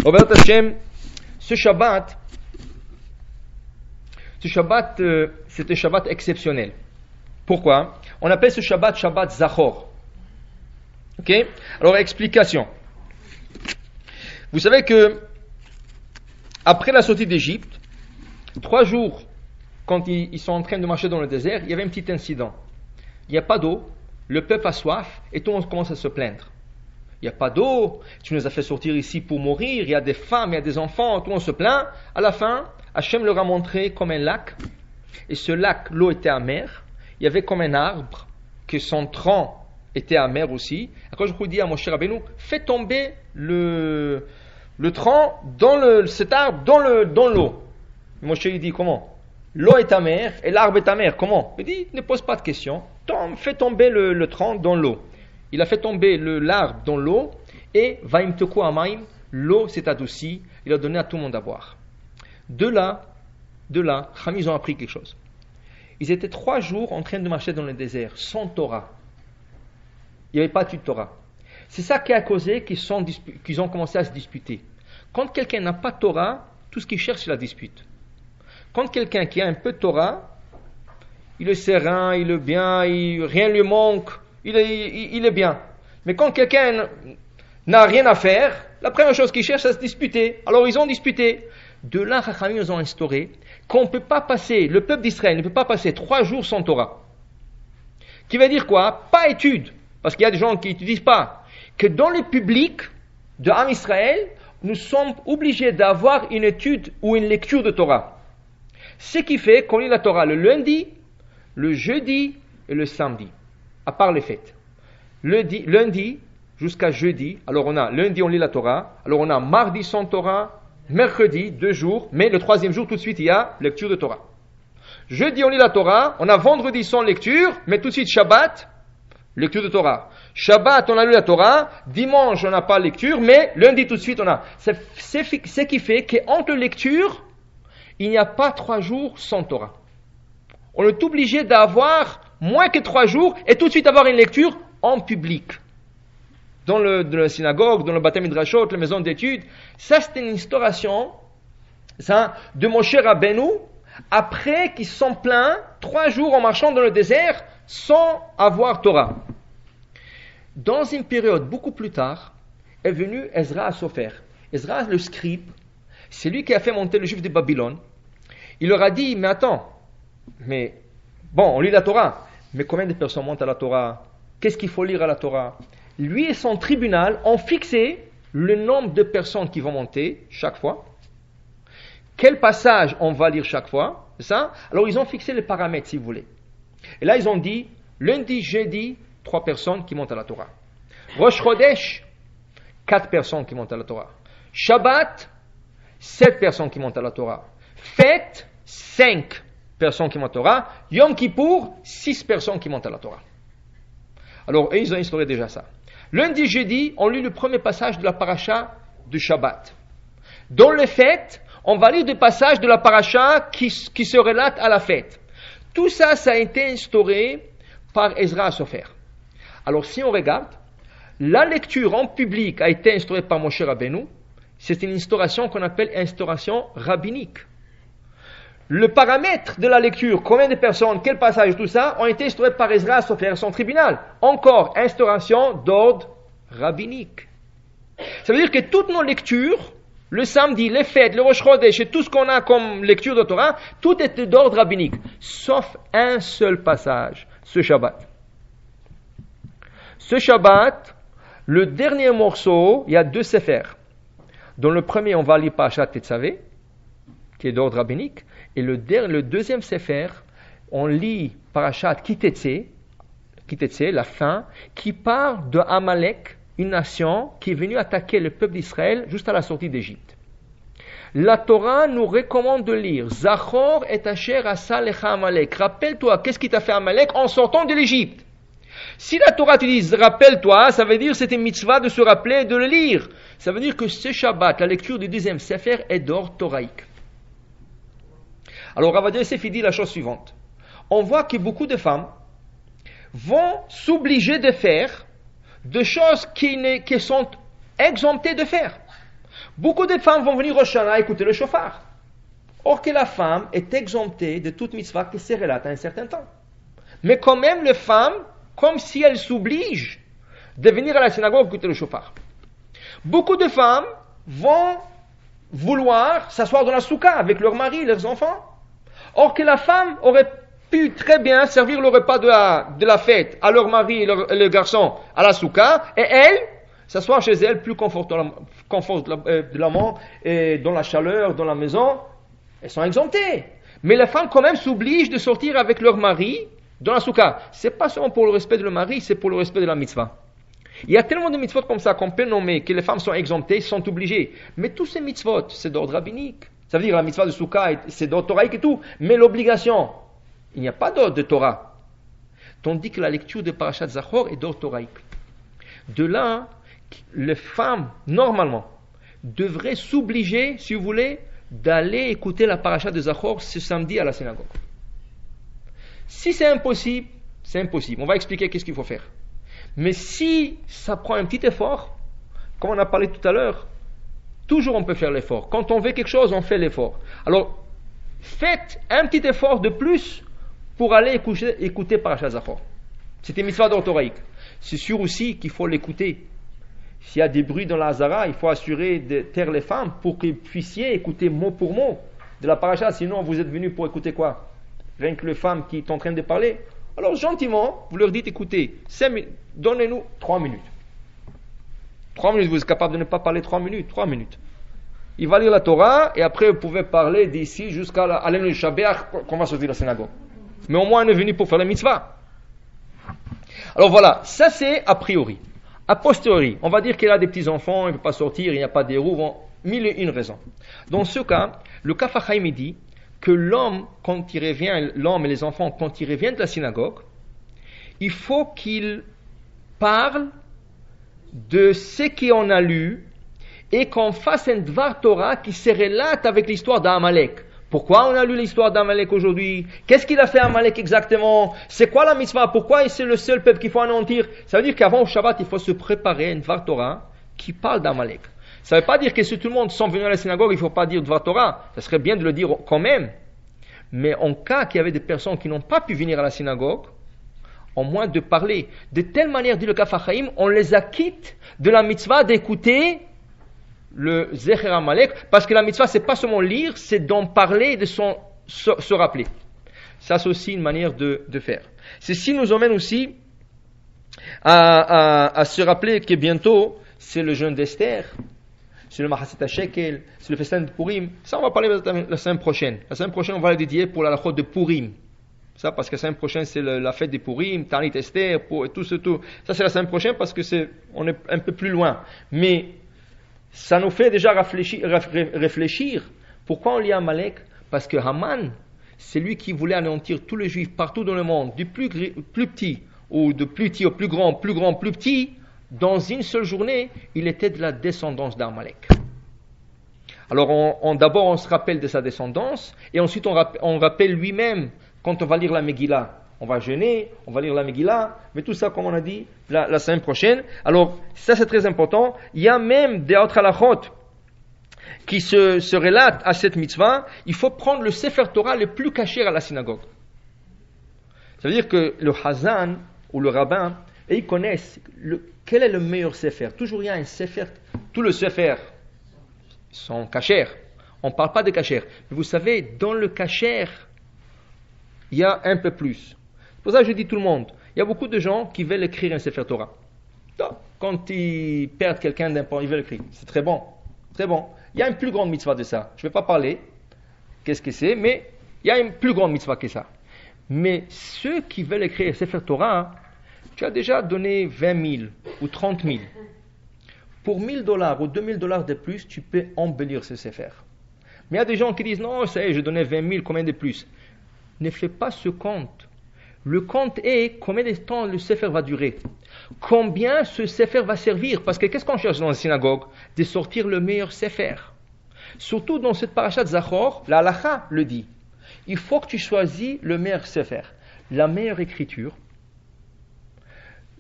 Robert Hashem, ce Shabbat, c'est un Shabbat exceptionnel. Pourquoi? On appelle ce Shabbat Shabbat Zachor. Ok? Alors, explication. Vous savez que, après la sortie d'Égypte, 3 jours, quand ils sont en train de marcher dans le désert, il y avait un petit incident. Il n'y a pas d'eau, le peuple a soif, et tout le monde commence à se plaindre. Il n'y a pas d'eau, tu nous as fait sortir ici pour mourir, il y a des femmes, il y a des enfants, tout le monde se plaint. À la fin, Hachem leur a montré comme un lac, et ce lac, l'eau était amère. Il y avait comme un arbre, que son tronc était amer aussi. Quand je vous dis à Moshe Rabbeinu, fais tomber le tronc cet arbre dans l'eau. Moshe lui dit comment? L'eau est amère et l'arbre est amer. Comment? Il dit, ne pose pas de questions. Fais tomber le tronc dans l'eau. Il a fait tomber l'arbre dans l'eau et Vaimteku Amaim, l'eau s'est adoucie. Il a donné à tout le monde à boire. De là, Chachamim, ils ont appris quelque chose. Ils étaient 3 jours en train de marcher dans le désert, sans Torah. Il n'y avait pas de Torah. C'est ça qui a causé qu'ils ont commencé à se disputer. Quand quelqu'un n'a pas de Torah, tout ce qu'il cherche, c'est la dispute. Quand quelqu'un qui a un peu de Torah, il est serein, il est bien, rien ne lui manque, il est bien. Mais quand quelqu'un n'a rien à faire, la première chose qu'il cherche, c'est à se disputer. Alors ils ont disputé. De là, Chachamim, ils ont instauré qu'on ne peut pas passer, le peuple d'Israël ne peut pas passer 3 jours sans Torah. Qui veut dire quoi? Pas étude. Parce qu'il y a des gens qui n'utilisent pas. Que dans le public de Am Israël, nous sommes obligés d'avoir une étude ou une lecture de Torah. Ce qui fait qu'on lit la Torah le lundi, le jeudi et le samedi. À part les fêtes. Lundi jusqu'à jeudi. Alors on a lundi on lit la Torah. Alors on a mardi sans Torah. Mercredi, 2 jours, mais le 3e jour, tout de suite, il y a lecture de Torah. Jeudi, on lit la Torah, on a vendredi sans lecture, mais tout de suite, Shabbat, lecture de Torah. Shabbat, on a lu la Torah, dimanche, on n'a pas lecture, mais lundi, tout de suite, on a. C'est ce qui fait qu'entre lectures, il n'y a pas 3 jours sans Torah. On est obligé d'avoir moins que 3 jours et tout de suite avoir une lecture en public. Dans la synagogue, dans le Bate Midrashot, la maison d'études. Ça, c'était une instauration de Moshe Rabbeinu, après qu'ils sont pleins 3 jours en marchant dans le désert, sans avoir Torah. Dans une période beaucoup plus tard, est venu Ezra à Sofer. Ezra, le scribe, c'est lui qui a fait monter le juif de Babylone. Il leur a dit, mais attends, on lit la Torah, mais combien de personnes montent à la Torah? Qu'est-ce qu'il faut lire à la Torah? Lui et son tribunal ont fixé le nombre de personnes qui vont monter chaque fois. Quel passage on va lire chaque fois, c'est ça? Alors ils ont fixé les paramètres si vous voulez. Et là ils ont dit, lundi, jeudi, 3 personnes qui montent à la Torah. Rosh Chodesh, 4 personnes qui montent à la Torah. Shabbat, 7 personnes qui montent à la Torah. Fête, 5 personnes qui montent à la Torah. Yom Kippour, 6 personnes qui montent à la Torah. Alors ils ont instauré déjà ça. Lundi, jeudi, on lit le premier passage de la paracha de Shabbat. Dans les fêtes, on va lire des passages de la paracha qui se relatent à la fête. Tout ça, ça a été instauré par Ezra à Sofer. Alors si on regarde, la lecture en public a été instaurée par Moshe Rabbeinu. C'est une instauration qu'on appelle instauration rabbinique. Le paramètre de la lecture, combien de personnes, quel passage, tout ça, ont été instaurés par Ezra à Sofer, son tribunal. Encore, instauration d'ordre rabbinique. Ça veut dire que toutes nos lectures, le samedi, les fêtes, le Rosh Chodesh et tout ce qu'on a comme lecture de Torah, tout est d'ordre rabbinique, sauf un seul passage, ce Shabbat. Ce Shabbat, le dernier morceau, il y a 2 séphers. Dans le premier, on va lire Parashat Tetzavé, qui est d'ordre rabbinique. Et le deuxième Sefer, on lit Parashat Kitetse, la fin, qui parle de Amalek, une nation qui est venue attaquer le peuple d'Israël juste à la sortie d'Égypte. La Torah nous recommande de lire Zachor et Asher asa lecha Amalek. Rappelle-toi, qu'est-ce qui t'a fait Amalek en sortant de l'Égypte? Si la Torah te dit rappelle-toi, ça veut dire que c'est une mitzvah de se rappeler et de le lire. Ça veut dire que ce Shabbat, la lecture du deuxième Sefer, est d'ordre toraïque. Alors, Ravadia Yosef dit la chose suivante. On voit que beaucoup de femmes vont s'obliger de faire des choses qui sont exemptées de faire. Beaucoup de femmes vont venir au Shana écouter le shofar. Or que la femme est exemptée de toute mitzvah qui se relate à un certain temps. Mais quand même, les femmes, comme si elles s'obligent de venir à la synagogue écouter le shofar. Beaucoup de femmes vont vouloir s'asseoir dans la soukha avec leur mari, leurs enfants. Or que la femme aurait pu très bien servir le repas de la fête à leur mari et le garçon à la soukha, et elle, s'asseoir chez elle plus confortablement et dans la chaleur, dans la maison. Elles sont exemptées. Mais les femmes quand même s'obligent de sortir avec leur mari dans la soukha. C'est pas seulement pour le respect de leur mari, c'est pour le respect de la mitzvah. Il y a tellement de mitzvot comme ça qu'on peut nommer que les femmes sont exemptées, sont obligées. Mais tous ces mitzvot, c'est d'ordre rabbinique. Ça veut dire la mitzvah de soukha, c'est d'ordre toraïque et tout. Mais l'obligation, il n'y a pas d'ordre de Torah. Tandis que la lecture de Parashat Zachor est d'ordre toraïque. De là, les femmes, normalement, devraient s'obliger, si vous voulez, d'aller écouter la Parashat de Zachor ce samedi à la synagogue. Si c'est impossible, c'est impossible. On va expliquer qu'est-ce qu'il faut faire. Mais si ça prend un petit effort, comme on a parlé tout à l'heure, toujours on peut faire l'effort. Quand on veut quelque chose, on fait l'effort. Alors, faites un petit effort de plus pour aller écouter Parashat Zachor. C'était mitzvah d'orthoraïque. C'est sûr aussi qu'il faut l'écouter. S'il y a des bruits dans la Hazara, il faut assurer de taire les femmes pour que vous puissiez écouter mot pour mot de la Parashat. Sinon, vous êtes venus pour écouter quoi? Rien que les femmes qui sont en train de parler. Alors, gentiment, vous leur dites, écoutez, donnez-nous 3 minutes. 3 minutes, vous êtes capable de ne pas parler 3 minutes? 3 minutes. Il va lire la Torah, et après, vous pouvez parler d'ici jusqu'à Alenu Shabbat, qu'on va sortir de la synagogue. Mais au moins, on est venu pour faire la mitzvah. Alors voilà, ça c'est a priori. A posteriori, on va dire qu'il a des petits-enfants, il ne peut pas sortir, il n'y a pas des roues, mille et une raisons. Dans ce cas, le Kaf HaChaim dit que l'homme et les enfants, quand ils reviennent de la synagogue, il faut qu'ils parlent de ce qu'on a lu et qu'on fasse un Dvar Torah qui se relate avec l'histoire d'Amalek. Pourquoi on a lu l'histoire d'Amalek aujourd'hui? Qu'est-ce qu'il a fait Amalek exactement? C'est quoi la mitzvah? Pourquoi c'est le seul peuple qu'il faut anéantir? Ça veut dire qu'avant le Shabbat, il faut se préparer une Dvar Torah qui parle d'Amalek. Ça ne veut pas dire que si tout le monde sont venus à la synagogue, il ne faut pas dire Dvar Torah. Ça serait bien de le dire quand même. Mais en cas qu'il y avait des personnes qui n'ont pas pu venir à la synagogue, au moins de parler. De telle manière, dit le Kaf HaChaim, on les acquitte de la mitzvah d'écouter le Zecher Amalek, parce que la mitzvah, c'est pas seulement lire, c'est d'en parler, de se rappeler. Ça, c'est aussi une manière de faire. Ceci nous emmène aussi à se rappeler que bientôt, c'est le jeûne d'Esther, c'est le Mahaset HaShekel, c'est le festin de Purim. Ça, on va parler la semaine prochaine. La semaine prochaine, on va le dédier pour la halachot de Purim. Ça, parce que la semaine prochaine, c'est la fête de Purim, Tanit Esther, tout. Ça, c'est la semaine prochaine parce que on est un peu plus loin. Mais ça nous fait déjà réfléchir. Pourquoi on lit Amalek? Parce que Haman, c'est lui qui voulait anéantir tous les juifs partout dans le monde, du plus petit, ou de plus petit au plus grand, plus petit. Dans une seule journée, il était de la descendance d'Amalek. Alors, d'abord, on se rappelle de sa descendance, et ensuite, on rappelle lui-même, quand on va lire la Megillah. On va jeûner, on va lire la Megillah, mais tout ça, comme on a dit, la semaine prochaine. Alors, ça c'est très important. Il y a même des autres halachot qui se relatent à cette mitzvah. Il faut prendre le Sefer Torah le plus caché à la synagogue. Ça veut dire que le Hazan ou le rabbin, ils connaissent quel est le meilleur Sefer. Toujours il y a un Sefer. Tous les Sefer sont cachers. On ne parle pas de cachers. Mais vous savez, dans le cacher, il y a un peu plus. Pour ça, je dis tout le monde, il y a beaucoup de gens qui veulent écrire un Sefer Torah. Donc, quand ils perdent quelqu'un d'important, ils veulent écrire. C'est très bon. Très bon. Il y a une plus grande mitzvah de ça. Je ne vais pas parler qu'est-ce que c'est, mais il y a une plus grande mitzvah que ça. Mais ceux qui veulent écrire un Sefer Torah, tu as déjà donné 20 000 ou 30 000. Pour $1,000 ou $2,000 de plus, tu peux embellir ce Sefer. Mais il y a des gens qui disent, non, ça y est, je donnais 20 000, combien de plus? Ne fais pas ce compte. Le compte est combien de temps le Sefer va durer. Combien ce Sefer va servir. Parce que qu'est-ce qu'on cherche dans la synagogue? De sortir le meilleur Sefer. Surtout dans cette parashat Zachor, la halacha le dit. Il faut que tu choisis le meilleur Sefer. La meilleure écriture.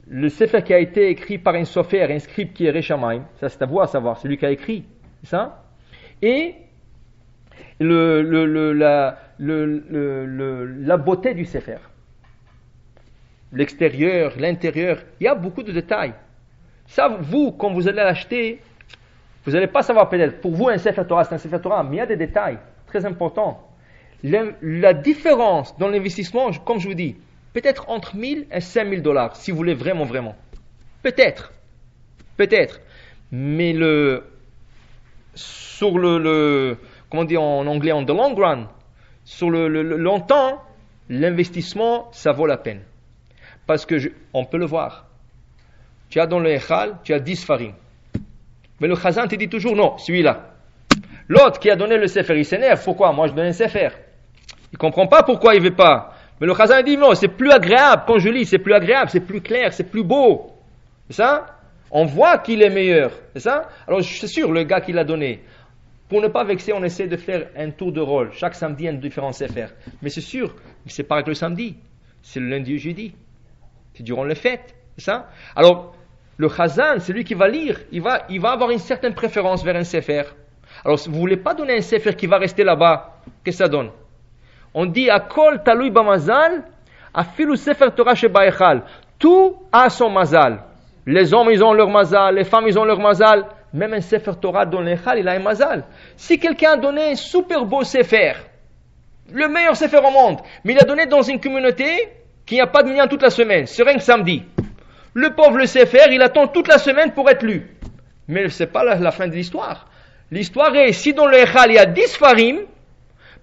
Le Sefer qui a été écrit par un sofer, un scribe qui est Reshamayim. Ça c'est à vous à savoir, c'est lui qui a écrit. c'est ça? Et la beauté du Sefer. L'extérieur, l'intérieur, il y a beaucoup de détails. Ça, vous, quand vous allez l'acheter, vous n'allez pas savoir peut-être. Pour vous, un Sefer Torah, c'est un Sefer Torah, mais il y a des détails très importants. La différence dans l'investissement, comme je vous dis, peut-être entre 1000 et 5000 dollars, si vous voulez vraiment, vraiment. Peut-être. Mais sur comment on dit en anglais, on the long run, sur le longtemps, l'investissement, ça vaut la peine. Parce que, on peut le voir. Tu as dans le Echal, tu as 10 farines. Mais le Chazan te dit toujours non, celui-là. L'autre qui a donné le Sefer, il s'énerve. Pourquoi? Moi, je donne un Sefer. Il ne comprend pas pourquoi il ne veut pas. Mais le Chazan dit non, c'est plus agréable. Quand je lis, c'est plus agréable, c'est plus clair, c'est plus beau. C'est ça? On voit qu'il est meilleur. C'est ça? Alors, c'est sûr, le gars qui l'a donné. Pour ne pas vexer, on essaie de faire un tour de rôle. Chaque samedi, un différent Sefer. Mais c'est sûr, c'est pas avec le samedi. C'est le lundi et jeudi. C'est durant les fêtes. C'est ça? Alors, le Chazan, c'est lui qui va lire. Il va avoir une certaine préférence vers un Sefer. Alors, si vous ne voulez pas donner un Sefer qui va rester là-bas, qu'est-ce que ça donne? On dit, Akol talui bamazal, afilu Sefer Torah shebaechal. Tout a son mazal. Les hommes, ils ont leur mazal. Les femmes, ils ont leur mazal. Même un Sefer Torah dans l'Echal, il a un mazal. Si quelqu'un a donné un super beau Sefer, le meilleur Sefer au monde, mais il a donné dans une communauté qui n'a pas de minyan toute la semaine, c'est rien que samedi. Le pauvre, le Sefer, il attend toute la semaine pour être lu. Mais ce n'est pas la fin de l'histoire. L'histoire est, si dans le Echal, il y a 10 farim,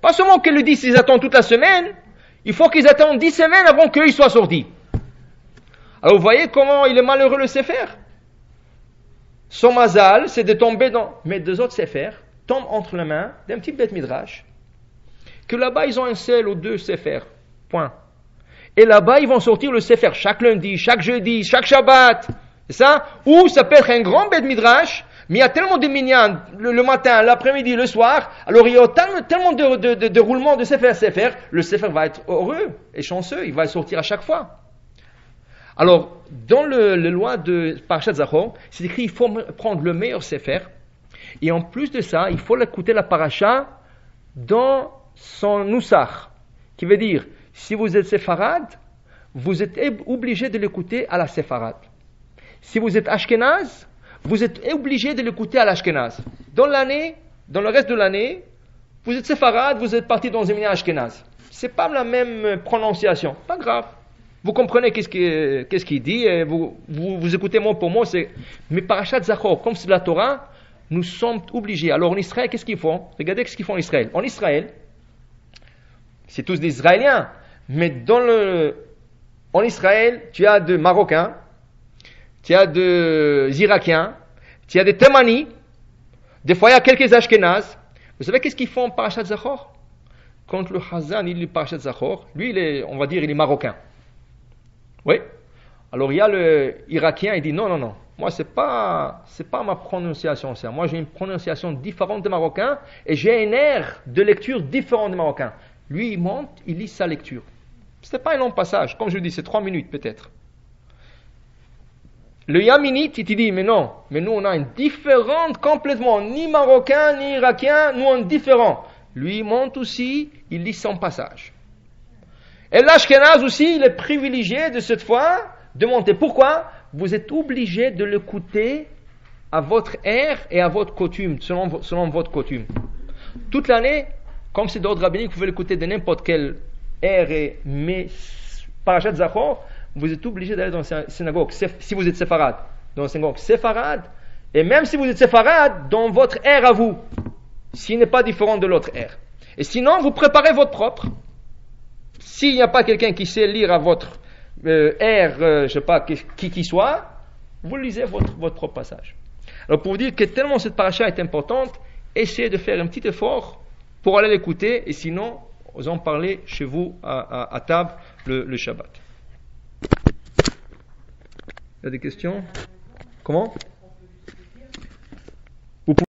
pas seulement que le 10, ils attendent toute la semaine, il faut qu'ils attendent 10 semaines avant qu'ils soient sortis. Alors vous voyez comment il est malheureux le Sefer. Son mazal, c'est de tomber dans... Mais deux autres Sefer tombent entre les mains d'un petit Beth Midrash, que là-bas, ils ont un seul ou deux Sefer. Point. Et là-bas, ils vont sortir le Sefer chaque lundi, chaque jeudi, chaque Shabbat. C'est ça? Ou ça peut être un grand Beth Midrash, mais il y a tellement de minyan le matin, l'après-midi, le soir. Alors il y a tellement de roulements de Sefer. Le Sefer va être heureux et chanceux. Il va sortir à chaque fois. Alors, dans le loi de Parashat Zachor, c'est écrit qu'il faut prendre le meilleur Sefer. Et en plus de ça, il faut écouter la Parasha dans son Nusach. Qui veut dire, si vous êtes séfarade, vous êtes obligé de l'écouter à la séfarade. Si vous êtes ashkénaze, vous êtes obligé de l'écouter à l'ashkénaze. Dans le reste de l'année, vous êtes séfarade, vous êtes parti dans un minyan ashkénaze. C'est pas la même prononciation, pas grave. Vous comprenez qu'est-ce qu'il dit, et vous écoutez mot pour mot. Mais Parashat Zachor, comme c'est de la Torah, nous sommes obligés. Alors en Israël, qu'est-ce qu'ils font? Regardez ce qu'ils font en Israël. En Israël, c'est tous des Israéliens, mais en Israël, tu as des Marocains, tu as des Irakiens, tu as des Témanis, des fois il y a quelques Ashkénazes. Vous savez qu'est-ce qu'ils font en Parashat Zachor? Quand le Chazan, il lit Parashat Zachor, lui, on va dire, il est marocain. Oui. Alors il y a le Irakien, il dit non. Moi, c'est pas ma prononciation, ça. Moi, j'ai une prononciation différente des Marocains et j'ai un air de lecture différent des Marocains. Lui, il monte, il lit sa lecture. Ce n'est pas un long passage. Comme je dis, c'est 3 minutes peut-être. Le Yaminite, il te dit, mais non, mais nous, on a une différente complètement. Ni Marocain, ni Irakien, nous, on est différents. Lui, il monte aussi, il lit son passage. Et l'Ashkenaz aussi, il est privilégié de cette fois de monter. Pourquoi? Vous êtes obligé de l'écouter à votre air et à votre coutume, selon votre coutume. Toute l'année, comme c'est d'ordre rabbinique, vous pouvez l'écouter de n'importe quel air, mais Parashat Zachor, vous êtes obligé d'aller dans la synagogue, si vous êtes séfarade, dans la synagogue séfarade, et même si vous êtes séfarade, dans votre air à vous, s'il n'est pas différent de l'autre air. Et sinon, vous préparez votre propre. S'il n'y a pas quelqu'un qui sait lire à votre air, je ne sais pas qui soit, vous lisez votre propre passage. Alors pour vous dire que tellement cette paracha est importante, essayez de faire un petit effort pour aller l'écouter, et sinon, vous en parlez chez vous à table le Shabbat. Il y a des questions? Comment?